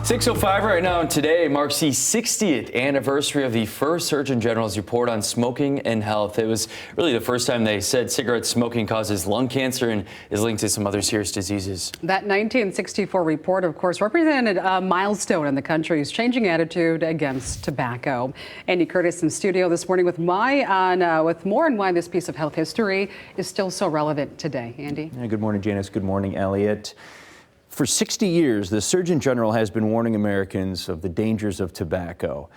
6:05 right now, and today marks the 60th anniversary of the first Surgeon General's report on smoking and health. It was really the first time they said cigarette smoking causes lung cancer and is linked to some other serious diseases. That 1964 report, of course, represented a milestone in the country's changing attitude against tobacco. Andy Curtis in studio this morning with more on why this piece of health history is still so relevant today. Andy? Good morning, Janice. Good morning, Elliot. For 60 years, the Surgeon General has been warning Americans of the dangers of tobacco.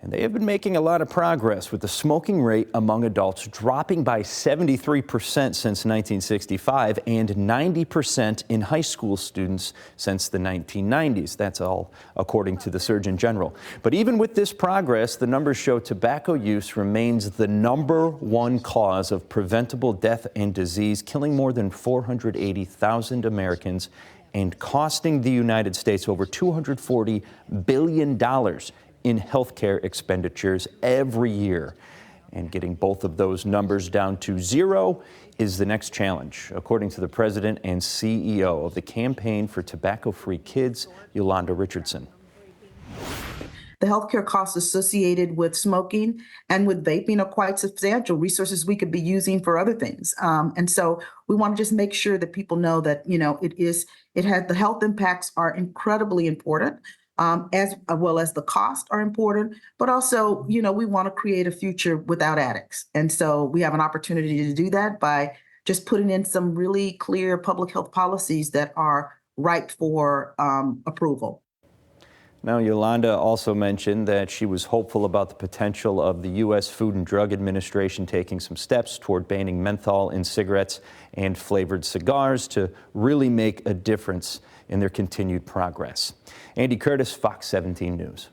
And they have been making a lot of progress, with the smoking rate among adults dropping by 73% since 1965 and 90% in high school students since the 1990s. That's all according to the Surgeon General. But even with this progress, the numbers show tobacco use remains the #1 cause of preventable death and disease, killing more than 480,000 Americans and costing the United States over $240 billion in healthcare expenditures every year. And getting both of those numbers down to zero is the next challenge, according to the president and CEO of the Campaign for Tobacco-Free Kids, Yolanda Richardson. The healthcare costs associated with smoking and with vaping are quite substantial, resources we could be using for other things. And so we want to just make sure that people know that, the health impacts are incredibly important, as well as the cost are important, but also, we want to create a future without addicts. And so we have an opportunity to do that by just putting in some really clear public health policies that are ripe for approval. Now, Yolanda also mentioned that she was hopeful about the potential of the U.S. Food and Drug Administration taking some steps toward banning menthol in cigarettes and flavored cigars to really make a difference in their continued progress. Andy Curtis, Fox 17 News.